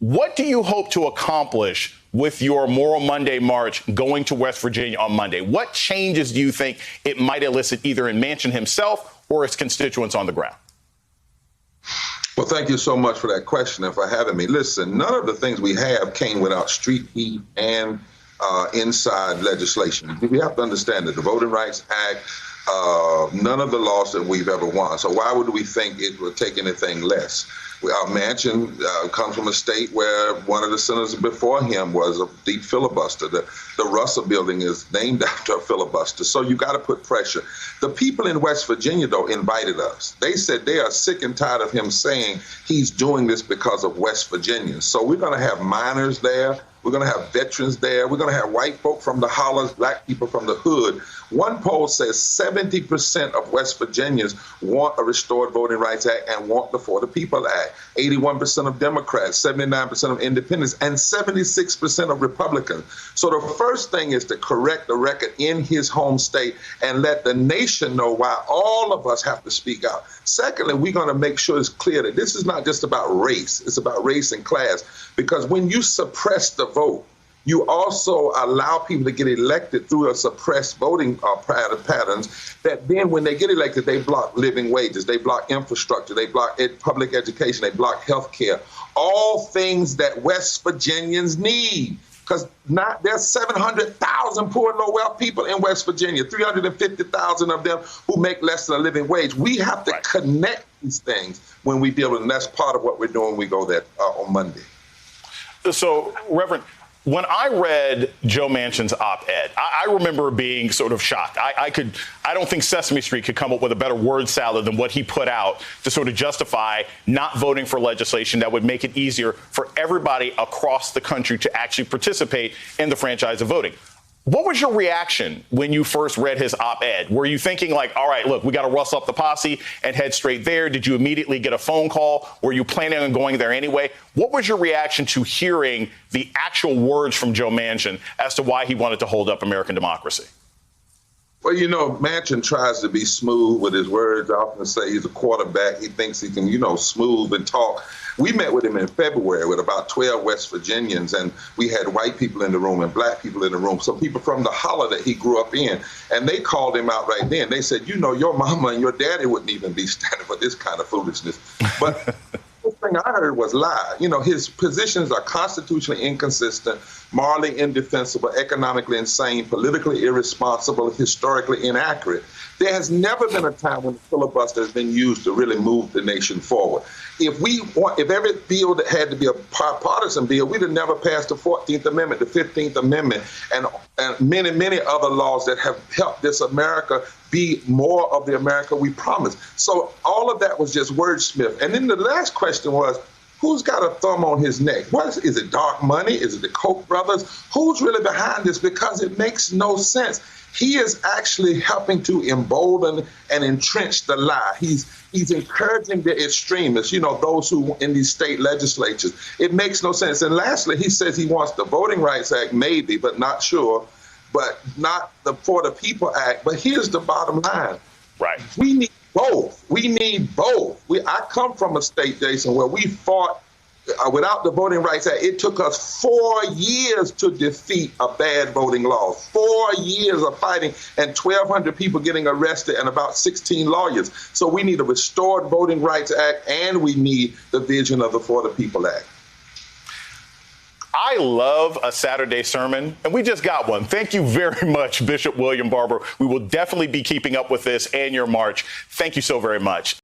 What do you hope to accomplish with your Moral Monday march going to West Virginia on Monday? What changes do you think it might elicit either in Manchin himself or his constituents on the ground? Well, thank you so much for that question and for having me. Listen, none of the things we have came without street heat and inside legislation. We have to understand that the Voting Rights Act, none of the laws that we've ever won. So why would we think it would take anything less? Manchin comes from a state where one of the senators before him was a deep filibuster. The Russell Building is named after a filibuster. So you got to put pressure. The people in West Virginia, though, invited us. They said they are sick and tired of him saying he's doing this because of West Virginians. So we're going to have minors there. We're going to have veterans there. We're going to have white folk from the hollers, black people from the hood. One poll says 70% of West Virginians want a restored Voting Rights Act and want the For the People Act. 81% of Democrats, 79% of independents, and 76% of Republicans. So the first thing is to correct the record in his home state and let the nation know why all of us have to speak out. Secondly, we're going to make sure it's clear that this is not just about race. It's about race and class. Because when you suppress the vote, you also allow people to get elected through a suppressed voting patterns that then when they get elected, they block living wages, they block infrastructure, they block public education, they block health care, all things that West Virginians need. Because there's 700,000 poor and low-wealth people in West Virginia, 350,000 of them who make less than a living wage. We have to connect these things when we deal with them. That's part of what we're doing when we go there on Monday. So, Reverend, when I read Joe Manchin's op-ed, I remember being sort of shocked. I don't think Sesame Street could come up with a better word salad than what he put out to sort of justify not voting for legislation that would make it easier for everybody across the country to actually participate in the franchise of voting. What was your reaction when you first read his op-ed? Were you thinking like, all right, look, we got to rustle up the posse and head straight there? Did you immediately get a phone call? Were you planning on going there anyway? What was your reaction to hearing the actual words from Joe Manchin as to why he wanted to hold up American democracy? Well, you know, Manchin tries to be smooth with his words. I often say he's a quarterback. He thinks he can, smooth and talk. We met with him in February with about 12 West Virginians, and we had white people in the room and black people in the room, some people from the holler that he grew up in. And they called him out right then. They said, your mama and your daddy wouldn't even be standing for this kind of foolishness. But the thing I heard was lie. His positions are constitutionally inconsistent, morally indefensible, economically insane, politically irresponsible, historically inaccurate. There has never been a time when the filibuster has been used to really move the nation forward. If every bill that had to be a partisan bill, we'd have never passed the 14th Amendment, the 15th Amendment, and many, many other laws that have helped this America be more of the America we promised. So all of that was just wordsmith. And then the last question was, who's got a thumb on his neck? Is it dark money? Is it the Koch brothers? Who's really behind this? Because it makes no sense. He is actually helping to embolden and entrench the lie. He's encouraging the extremists, those who in these state legislatures. It makes no sense. And lastly, he says he wants the Voting Rights Act, maybe, but not sure, but not the For the People Act. But here's the bottom line. Right. We need both. We need both. I come from a state, Jason, where we fought without the Voting Rights Act. It took us 4 years to defeat a bad voting law. 4 years of fighting and 1,200 people getting arrested and about 16 lawyers. So we need a restored Voting Rights Act and we need the vision of the For the People Act. I love a Saturday sermon, and we just got one. Thank you very much, Bishop William Barber. We will definitely be keeping up with this and your march. Thank you so very much.